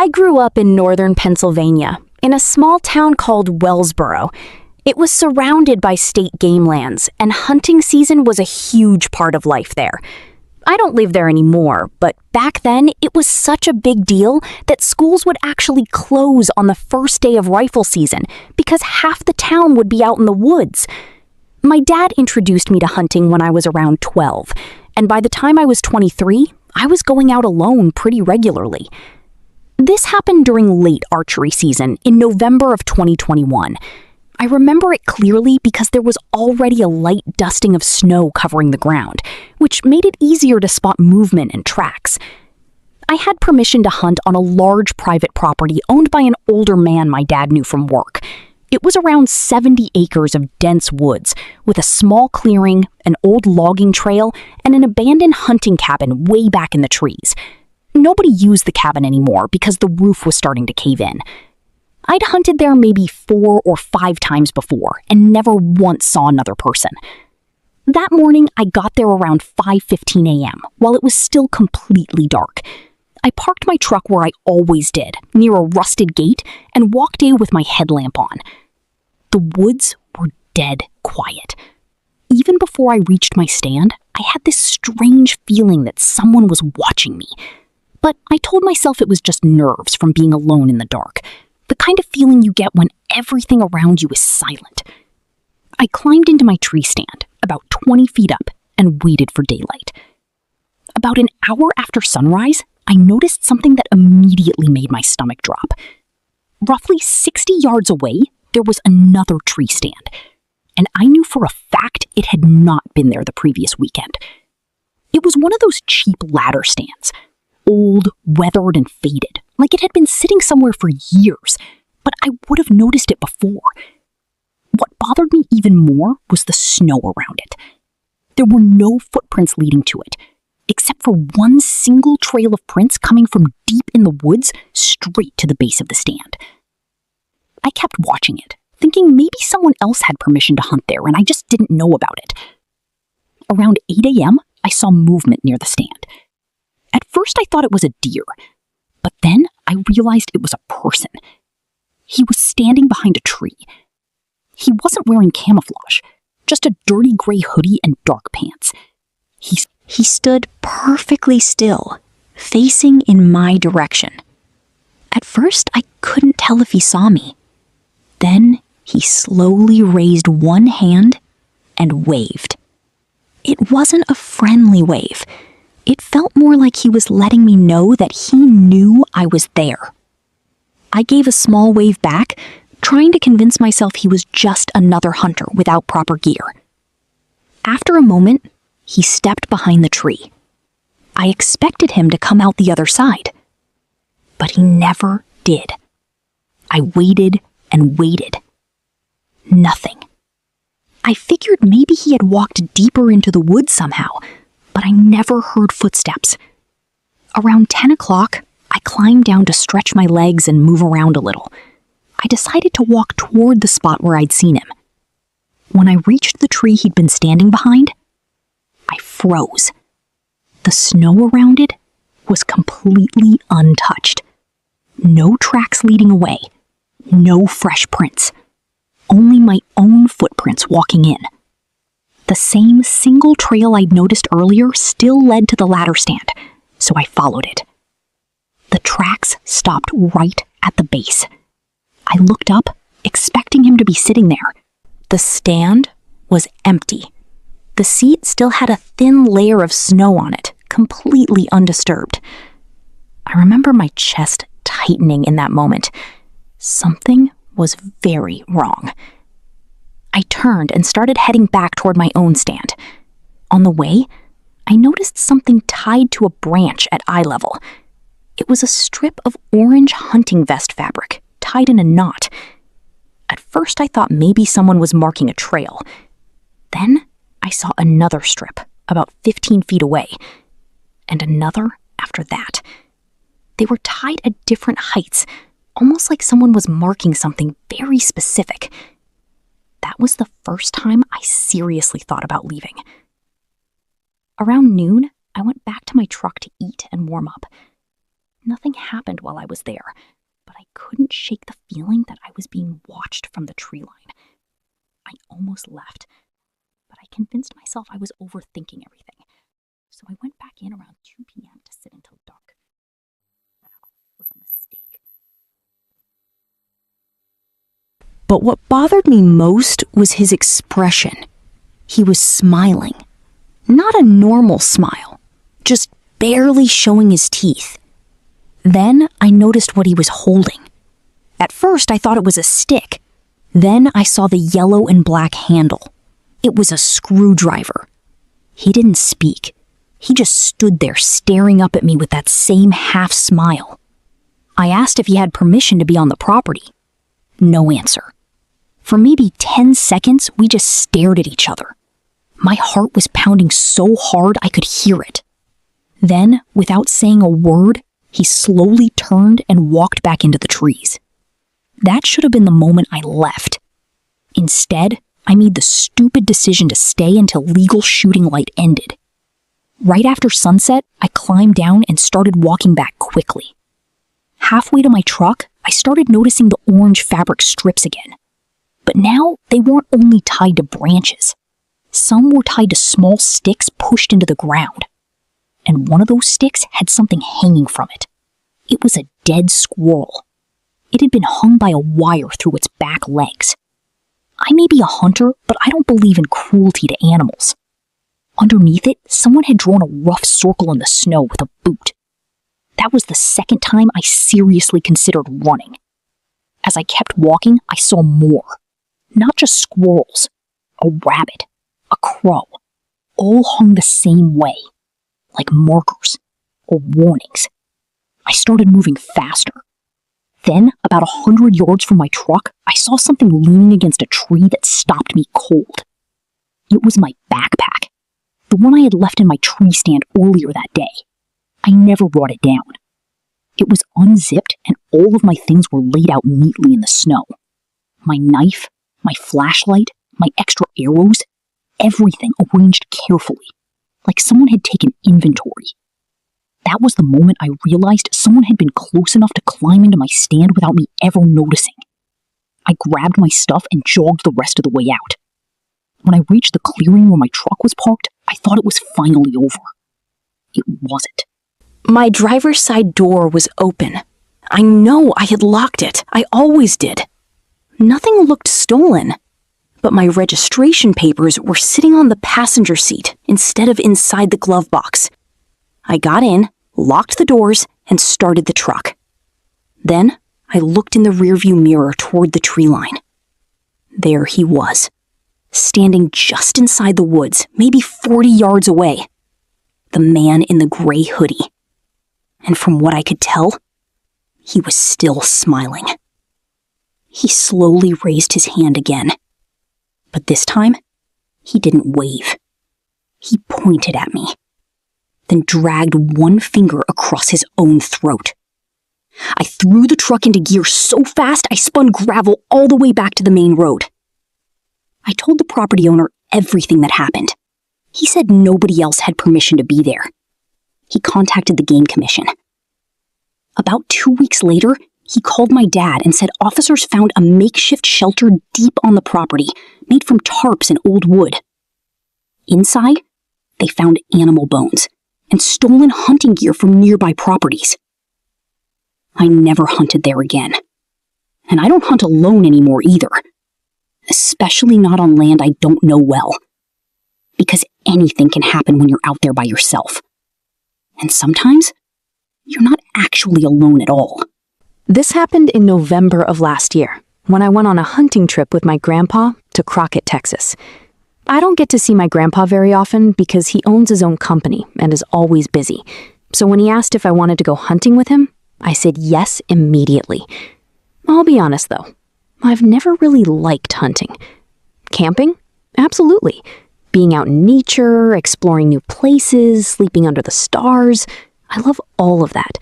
I grew up in northern Pennsylvania, in a small town called Wellsboro. It was surrounded by state game lands, and hunting season was a huge part of life there. I don't live there anymore, but back then it was such a big deal that schools would actually close on the first day of rifle season because half the town would be out in the woods. My dad introduced me to hunting when I was around 12, and by the time I was 23, I was going out alone pretty regularly. This happened during late archery season in November of 2021. I remember it clearly because there was already a light dusting of snow covering the ground, which made it easier to spot movement and tracks. I had permission to hunt on a large private property owned by an older man my dad knew from work. It was around 70 acres of dense woods, with a small clearing, an old logging trail, and an abandoned hunting cabin way back in the trees. Nobody used the cabin anymore because the roof was starting to cave in. I'd hunted there maybe 4 or 5 times before and never once saw another person. That morning, I got there around 5:15 a.m. while it was still completely dark. I parked my truck where I always did, near a rusted gate, and walked in with my headlamp on. The woods were dead quiet. Even before I reached my stand, I had this strange feeling that someone was watching me. But I told myself it was just nerves from being alone in the dark, the kind of feeling you get when everything around you is silent. I climbed into my tree stand, about 20 feet up, and waited for daylight. About an hour after sunrise, I noticed something that immediately made my stomach drop. Roughly 60 yards away, there was another tree stand, and I knew for a fact it had not been there the previous weekend. It was one of those cheap ladder stands, old, weathered, and faded, like it had been sitting somewhere for years, but I would have noticed it before. What bothered me even more was the snow around it. There were no footprints leading to it, except for one single trail of prints coming from deep in the woods straight to the base of the stand. I kept watching it, thinking maybe someone else had permission to hunt there and I just didn't know about it. Around 8 a.m., I saw movement near the stand. At first, I thought it was a deer, but then I realized it was a person. He was standing behind a tree. He wasn't wearing camouflage, just a dirty gray hoodie and dark pants. He stood perfectly still, facing in my direction. At first, I couldn't tell if he saw me. Then he slowly raised one hand and waved. It wasn't a friendly wave. It felt more like he was letting me know that he knew I was there. I gave a small wave back, trying to convince myself he was just another hunter without proper gear. After a moment, he stepped behind the tree. I expected him to come out the other side, but he never did. I waited and waited. Nothing. I figured maybe he had walked deeper into the woods somehow, but I never heard footsteps. Around 10 o'clock, I climbed down to stretch my legs and move around a little. I decided to walk toward the spot where I'd seen him. When I reached the tree he'd been standing behind, I froze. The snow around it was completely untouched. No tracks leading away. No fresh prints. Only my own footprints walking in. The same single trail I'd noticed earlier still led to the ladder stand, so I followed it. The tracks stopped right at the base. I looked up, expecting him to be sitting there. The stand was empty. The seat still had a thin layer of snow on it, completely undisturbed. I remember my chest tightening in that moment. Something was very wrong. I turned and started heading back toward my own stand. On the way, I noticed something tied to a branch at eye level. It was a strip of orange hunting vest fabric, tied in a knot. At first, I thought maybe someone was marking a trail. Then, I saw another strip, about 15 feet away, and another after that. They were tied at different heights, almost like someone was marking something very specific. That was the first time I seriously thought about leaving. Around noon, I went back to my truck to eat and warm up. Nothing happened while I was there, but I couldn't shake the feeling that I was being watched from the tree line. I almost left, but I convinced myself I was overthinking everything, so I went back in around 2 p.m. to sit until dark. That was a mistake. But what bothered me most was his expression. He was smiling. Not a normal smile, just barely showing his teeth. Then I noticed what he was holding. At first I thought it was a stick. Then I saw the yellow and black handle. It was a screwdriver. He didn't speak. He just stood there staring up at me with that same half smile. I asked if he had permission to be on the property. No answer. For maybe 10 seconds, we just stared at each other. My heart was pounding so hard I could hear it. Then, without saying a word, he slowly turned and walked back into the trees. That should have been the moment I left. Instead, I made the stupid decision to stay until legal shooting light ended. Right after sunset, I climbed down and started walking back quickly. Halfway to my truck, I started noticing the orange fabric strips again. But now they weren't only tied to branches. Some were tied to small sticks pushed into the ground. And one of those sticks had something hanging from it. It was a dead squirrel. It had been hung by a wire through its back legs. I may be a hunter, but I don't believe in cruelty to animals. Underneath it, someone had drawn a rough circle in the snow with a boot. That was the second time I seriously considered running. As I kept walking, I saw more. Not just squirrels, a rabbit, a crow, all hung the same way, like markers or warnings. I started moving faster. Then, about 100 yards from my truck, I saw something leaning against a tree that stopped me cold. It was my backpack, the one I had left in my tree stand earlier that day. I never brought it down. It was unzipped and all of my things were laid out neatly in the snow. My knife, my flashlight, my extra arrows, everything arranged carefully, like someone had taken inventory. That was the moment I realized someone had been close enough to climb into my stand without me ever noticing. I grabbed my stuff and jogged the rest of the way out. When I reached the clearing where my truck was parked, I thought it was finally over. It wasn't. My driver's side door was open. I know I had locked it. I always did. Nothing looked stolen, but my registration papers were sitting on the passenger seat instead of inside the glove box. I got in, locked the doors, and started the truck. Then I looked in the rearview mirror toward the tree line. There he was, standing just inside the woods, maybe 40 yards away. The man in the gray hoodie. And from what I could tell, he was still smiling. He slowly raised his hand again. But this time, he didn't wave. He pointed at me, then dragged one finger across his own throat. I threw the truck into gear so fast I spun gravel all the way back to the main road. I told the property owner everything that happened. He said nobody else had permission to be there. He contacted the game commission. About 2 weeks later, he called my dad and said officers found a makeshift shelter deep on the property, made from tarps and old wood. Inside, they found animal bones and stolen hunting gear from nearby properties. I never hunted there again. And I don't hunt alone anymore either. Especially not on land I don't know well. Because anything can happen when you're out there by yourself. And sometimes, you're not actually alone at all. This happened in November of last year, when I went on a hunting trip with my grandpa to Crockett, Texas. I don't get to see my grandpa very often because he owns his own company and is always busy. So when he asked if I wanted to go hunting with him, I said yes immediately. I'll be honest though, I've never really liked hunting. Camping? Absolutely. Being out in nature, exploring new places, sleeping under the stars, I love all of that.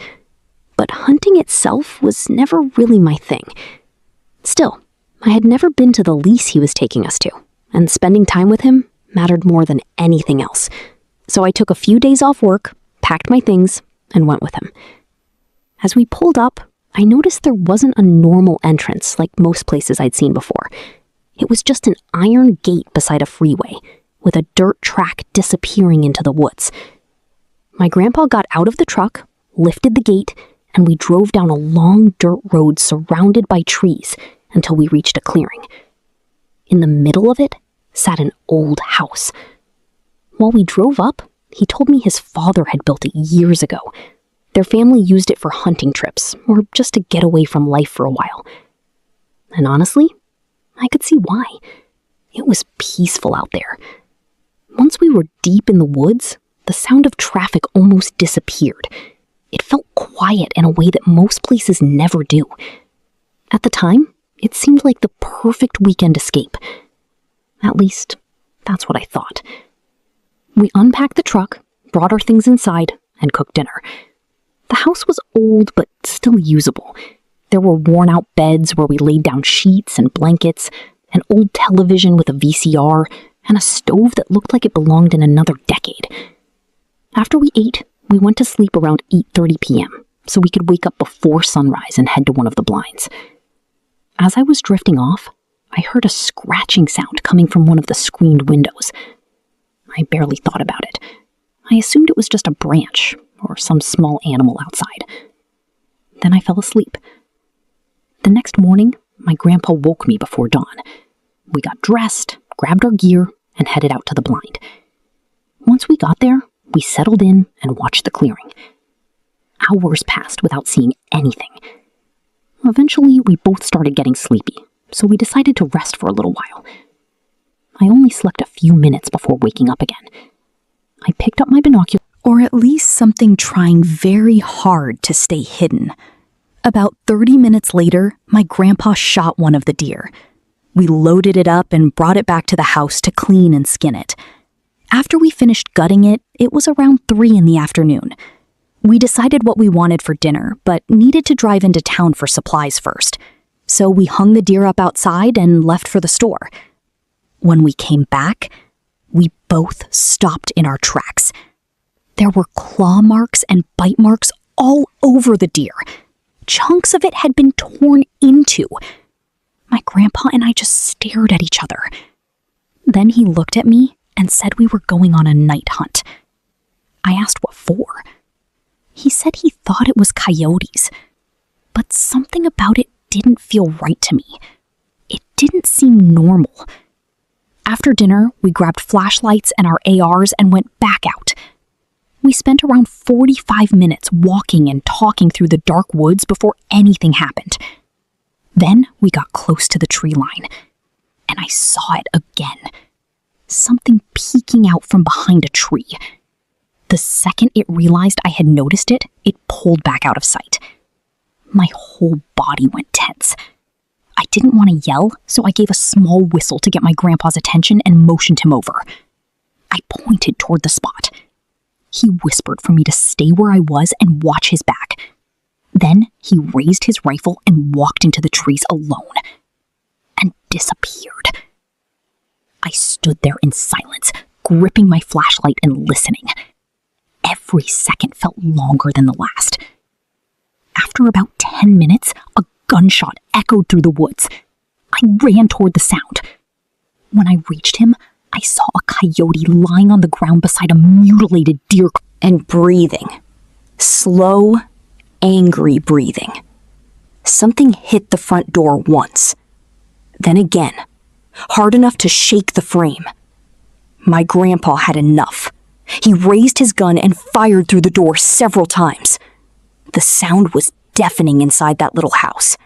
But hunting itself was never really my thing. Still, I had never been to the lease he was taking us to, and spending time with him mattered more than anything else. So I took a few days off work, packed my things, and went with him. As we pulled up, I noticed there wasn't a normal entrance like most places I'd seen before. It was just an iron gate beside a freeway, with a dirt track disappearing into the woods. My grandpa got out of the truck, lifted the gate, and we drove down a long dirt road surrounded by trees until we reached a clearing. In the middle of it sat an old house. While we drove up, he told me his father had built it years ago. Their family used it for hunting trips, or just to get away from life for a while. And honestly, I could see why. It was peaceful out there. Once we were deep in the woods, the sound of traffic almost disappeared. It felt quiet in a way that most places never do. At the time, it seemed like the perfect weekend escape. At least, that's what I thought. We unpacked the truck, brought our things inside, and cooked dinner. The house was old but still usable. There were worn-out beds where we laid down sheets and blankets, an old television with a VCR, and a stove that looked like it belonged in another decade. After we ate, we went to sleep around 8:30 p.m. so we could wake up before sunrise and head to one of the blinds. As I was drifting off, I heard a scratching sound coming from one of the screened windows. I barely thought about it. I assumed it was just a branch or some small animal outside. Then I fell asleep. The next morning, my grandpa woke me before dawn. We got dressed, grabbed our gear, and headed out to the blind. Once we got there, we settled in and watched the clearing. Hours passed without seeing anything. Eventually, we both started getting sleepy, so we decided to rest for a little while. I only slept a few minutes before waking up again. I picked up my binoculars, or at least something trying very hard to stay hidden. About 30 minutes later, my grandpa shot one of the deer. We loaded it up and brought it back to the house to clean and skin it. After we finished gutting it, it was around 3 in the afternoon. We decided what we wanted for dinner, but needed to drive into town for supplies first. So we hung the deer up outside and left for the store. When we came back, we both stopped in our tracks. There were claw marks and bite marks all over the deer. Chunks of it had been torn into. My grandpa and I just stared at each other. Then he looked at me and said we were going on a night hunt. I asked what for. He said he thought it was coyotes, but something about it didn't feel right to me. It didn't seem normal. After dinner, we grabbed flashlights and our ARs and went back out. We spent around 45 minutes walking and talking through the dark woods before anything happened. Then we got close to the tree line, and I saw it again. Something peeking out from behind a tree. The second it realized I had noticed it, it pulled back out of sight. My whole body went tense. I didn't want to yell, so I gave a small whistle to get my grandpa's attention and motioned him over. I pointed toward the spot. He whispered for me to stay where I was and watch his back. Then he raised his rifle and walked into the trees alone and disappeared. I stood there in silence, gripping my flashlight and listening. Every second felt longer than the last. After about 10 minutes, a gunshot echoed through the woods. I ran toward the sound. When I reached him, I saw a coyote lying on the ground beside a mutilated deer and breathing. Slow, angry breathing. Something hit the front door once. Then again, hard enough to shake the frame. My grandpa had enough. He raised his gun and fired through the door several times. The sound was deafening inside that little house.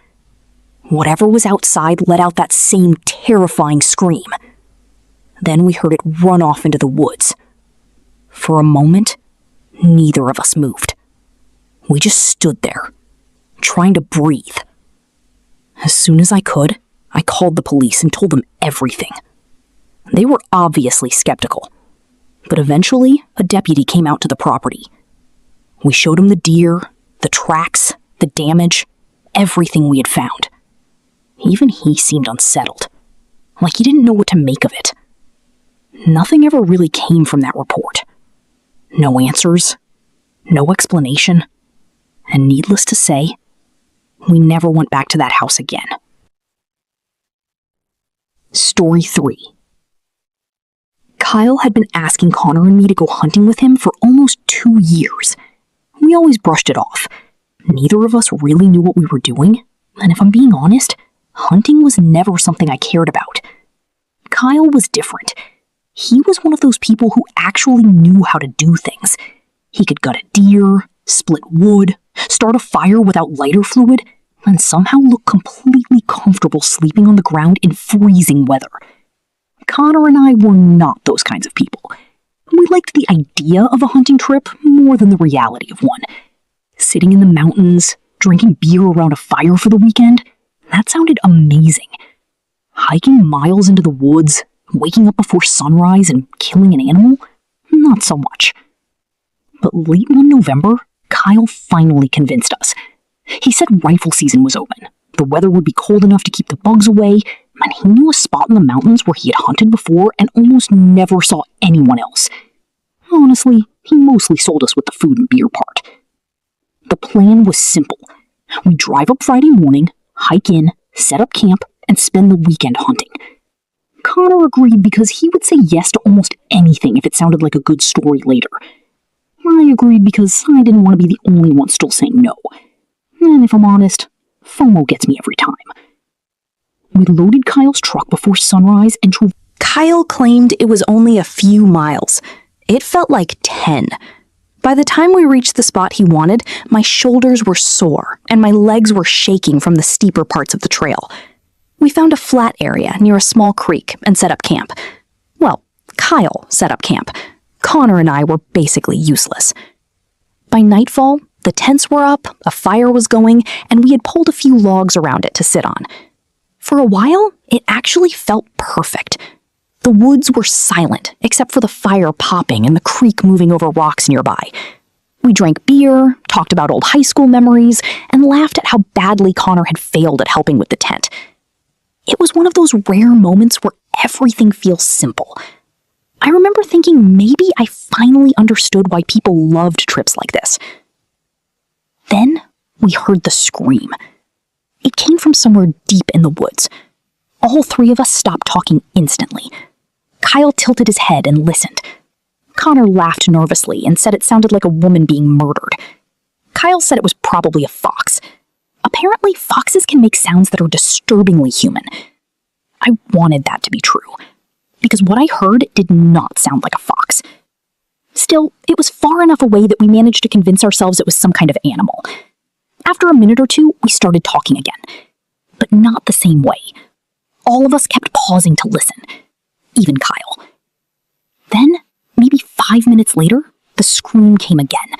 Whatever was outside let out that same terrifying scream. Then we heard it run off into the woods. For a moment, neither of us moved. We just stood there, trying to breathe. As soon as I could, I called the police and told them everything. They were obviously skeptical, but eventually a deputy came out to the property. We showed him the deer, the tracks, the damage, everything we had found. Even he seemed unsettled, like he didn't know what to make of it. Nothing ever really came from that report. No answers, no explanation, And needless to say, we never went back to that house again. Story 3. Kyle had been asking Connor and me to go hunting with him for almost 2 years. We always brushed it off. Neither of us really knew what we were doing, and if I'm being honest, hunting was never something I cared about. Kyle was different. He was one of those people who actually knew how to do things. He could gut a deer, split wood, start a fire without lighter fluid, and somehow look completely comfortable sleeping on the ground in freezing weather. Connor and I were not those kinds of people. We liked the idea of a hunting trip more than the reality of one. Sitting in the mountains, drinking beer around a fire for the weekend, that sounded amazing. Hiking miles into the woods, waking up before sunrise and killing an animal? Not so much. But late one November, Kyle finally convinced us. He said rifle season was open. The weather would be cold enough to keep the bugs away, and he knew a spot in the mountains where he had hunted before and almost never saw anyone else. Honestly, he mostly sold us with the food and beer part. The plan was simple. We'd drive up Friday morning, hike in, set up camp, and spend the weekend hunting. Connor agreed because he would say yes to almost anything if it sounded like a good story later. I agreed because I didn't want to be the only one still saying no. And if I'm honest, FOMO gets me every time. We loaded Kyle's truck before sunrise and drove. Kyle claimed it was only a few miles. It felt like 10. By the time we reached the spot he wanted, my shoulders were sore and my legs were shaking from the steeper parts of the trail. We found a flat area near a small creek and set up camp. Well, Kyle set up camp. Connor and I were basically useless. By nightfall, the tents were up, a fire was going, and we had pulled a few logs around it to sit on. For a while, it actually felt perfect. The woods were silent, except for the fire popping and the creek moving over rocks nearby. We drank beer, talked about old high school memories, and laughed at how badly Connor had failed at helping with the tent. It was one of those rare moments where everything feels simple. I remember thinking maybe I finally understood why people loved trips like this. Then we heard the scream. It came from somewhere deep in the woods. All three of us stopped talking instantly. Kyle tilted his head and listened. Connor laughed nervously and said it sounded like a woman being murdered. Kyle said it was probably a fox. Apparently, foxes can make sounds that are disturbingly human. I wanted that to be true, because what I heard did not sound like a fox. Still, it was far enough away that we managed to convince ourselves it was some kind of animal. After a minute or two, we started talking again, but not the same way. All of us kept pausing to listen, even Kyle. Then, maybe 5 minutes later, the scream came again.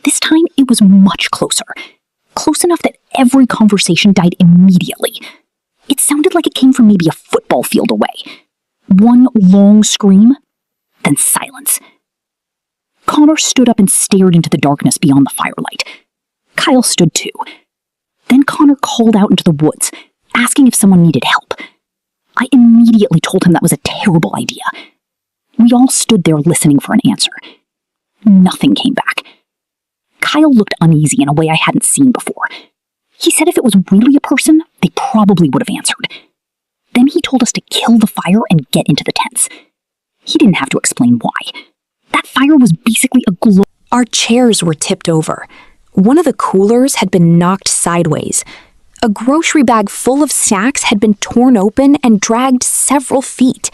This time, it was much closer. Close enough that every conversation died immediately. It sounded like it came from maybe a football field away. One long scream, then silence. Connor stood up and stared into the darkness beyond the firelight. Kyle stood too. Then Connor called out into the woods, asking if someone needed help. I immediately told him that was a terrible idea. We all stood there listening for an answer. Nothing came back. Kyle looked uneasy in a way I hadn't seen before. He said if it was really a person, they probably would have answered. Then he told us to kill the fire and get into the tents. He didn't have to explain why. That fire was basically a glow. Our chairs were tipped over. One of the coolers had been knocked sideways. A grocery bag full of snacks had been torn open and dragged several feet.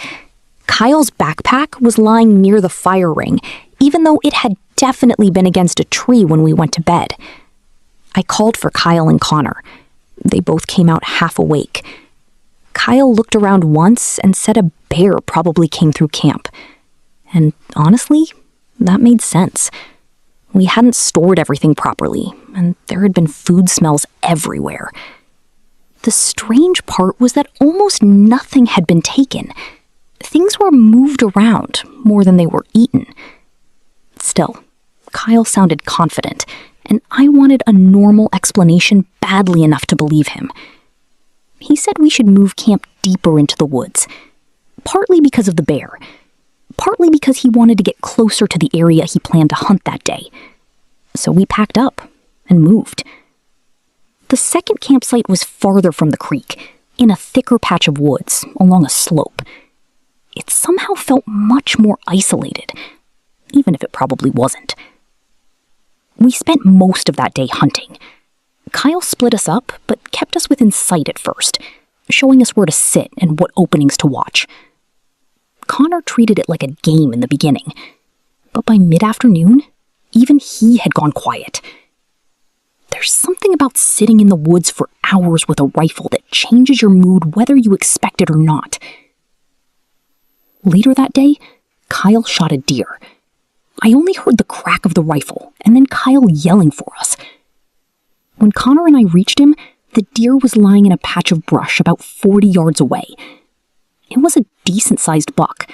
Kyle's backpack was lying near the fire ring, even though it had definitely been against a tree when we went to bed. I called for Kyle and Connor. They both came out half awake. Kyle looked around once and said a bear probably came through camp. And honestly, that made sense. We hadn't stored everything properly, and there had been food smells everywhere. The strange part was that almost nothing had been taken. Things were moved around more than they were eaten. Still, Kyle sounded confident, and I wanted a normal explanation badly enough to believe him. He said we should move camp deeper into the woods, partly because of the bear, partly because he wanted to get closer to the area he planned to hunt that day. So we packed up and moved. The second campsite was farther from the creek, in a thicker patch of woods along a slope. It somehow felt much more isolated, even if it probably wasn't. We spent most of that day hunting. Kyle split us up, but kept us within sight at first, showing us where to sit and what openings to watch. Connor treated it like a game in the beginning, but by mid-afternoon, even he had gone quiet. There's something about sitting in the woods for hours with a rifle that changes your mood whether you expect it or not. Later that day, Kyle shot a deer. I only heard the crack of the rifle and then Kyle yelling for us. When Connor and I reached him, the deer was lying in a patch of brush about 40 yards away. It was a decent-sized buck.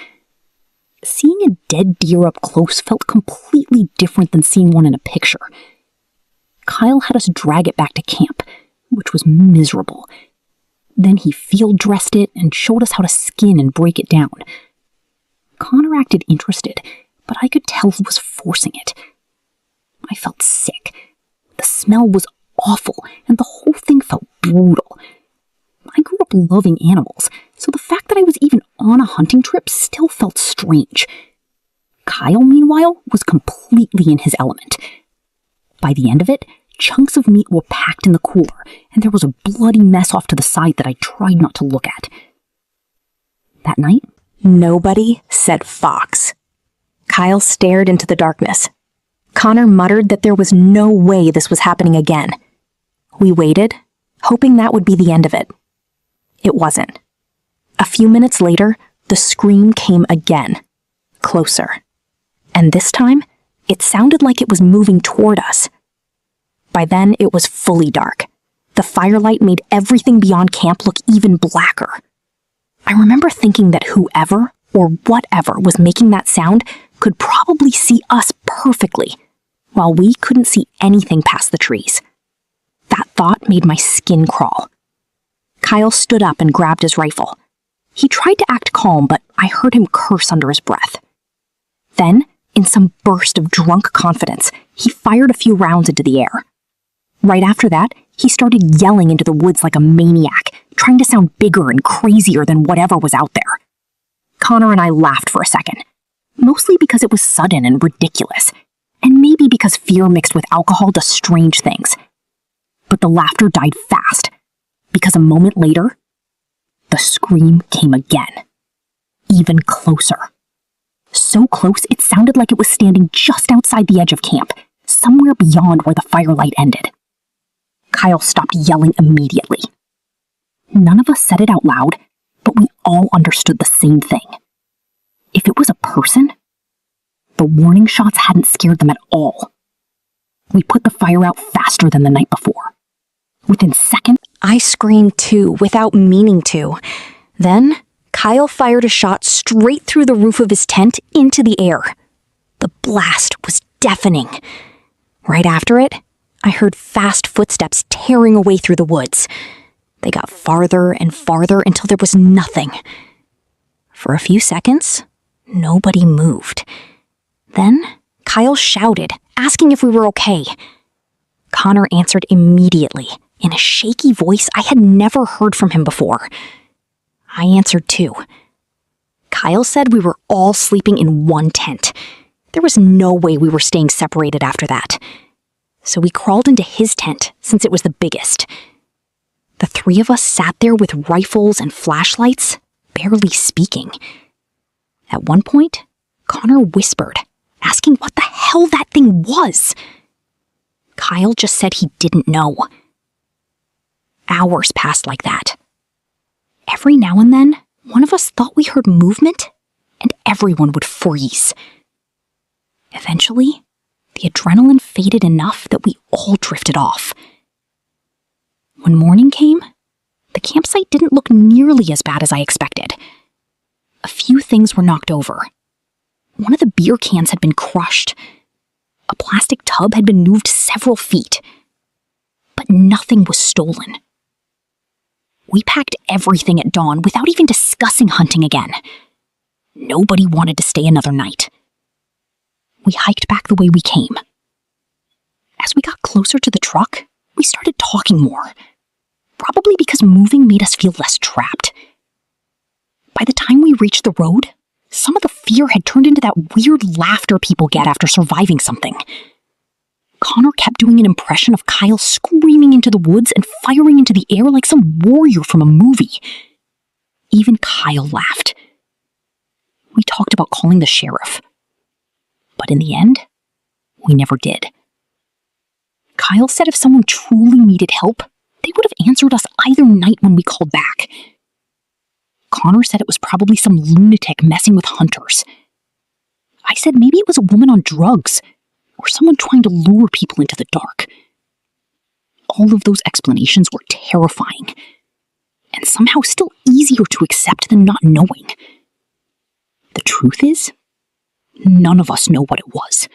Seeing a dead deer up close felt completely different than seeing one in a picture. Kyle had us drag it back to camp, which was miserable. Then he field-dressed it and showed us how to skin and break it down. Connor acted interested, but I could tell he was forcing it. I felt sick. The smell was awful, and the whole thing felt brutal. I grew up loving animals, so the fact that I was even on a hunting trip still felt strange. Kyle, meanwhile, was completely in his element. By the end of it, chunks of meat were packed in the cooler, and there was a bloody mess off to the side that I tried not to look at. That night, nobody said fox. Kyle stared into the darkness. Connor muttered that there was no way this was happening again. We waited, hoping that would be the end of it. It wasn't. A few minutes later, the scream came again, closer. And this time, it sounded like it was moving toward us. By then, it was fully dark. The firelight made everything beyond camp look even blacker. I remember thinking that whoever or whatever was making that sound could probably see us perfectly, while we couldn't see anything past the trees. That thought made my skin crawl. Kyle stood up and grabbed his rifle. He tried to act calm, but I heard him curse under his breath. Then, in some burst of drunk confidence, he fired a few rounds into the air. Right after that, he started yelling into the woods like a maniac, trying to sound bigger and crazier than whatever was out there. Connor and I laughed for a second, mostly because it was sudden and ridiculous, and maybe because fear mixed with alcohol does strange things. But the laughter died fast, because a moment later, the scream came again, even closer. So close it sounded like it was standing just outside the edge of camp, somewhere beyond where the firelight ended. Kyle stopped yelling immediately. None of us said it out loud, but we all understood the same thing. If it was a person, the warning shots hadn't scared them at all. We put the fire out faster than the night before. Within seconds, I screamed too, without meaning to. Then, Kyle fired a shot straight through the roof of his tent into the air. The blast was deafening. Right after it, I heard fast footsteps tearing away through the woods. They got farther and farther until there was nothing. For a few seconds, nobody moved. Then, Kyle shouted, asking if we were okay. Connor answered immediately, in a shaky voice I had never heard from him before. I answered too. Kyle said we were all sleeping in one tent. There was no way we were staying separated after that. So we crawled into his tent, since it was the biggest. The three of us sat there with rifles and flashlights, barely speaking. At one point, Connor whispered, asking what the hell that thing was. Kyle just said he didn't know. Hours passed like that. Every now and then, one of us thought we heard movement, and everyone would freeze. Eventually, the adrenaline faded enough that we all drifted off. When morning came, the campsite didn't look nearly as bad as I expected. A few things were knocked over. One of the beer cans had been crushed. A plastic tub had been moved several feet. But nothing was stolen. We packed everything at dawn without even discussing hunting again. Nobody wanted to stay another night. We hiked back the way we came. As we got closer to the truck, we started talking more. Probably because moving made us feel less trapped. By the time we reached the road, some of the fear had turned into that weird laughter people get after surviving something. Connor kept doing an impression of Kyle screaming into the woods and firing into the air like some warrior from a movie. Even Kyle laughed. We talked about calling the sheriff. But in the end, we never did. Kyle said if someone truly needed help, they would have answered us either night when we called back. Connor said it was probably some lunatic messing with hunters. I said maybe it was a woman on drugs, or someone trying to lure people into the dark. All of those explanations were terrifying, and somehow still easier to accept than not knowing. The truth is, none of us know what it was.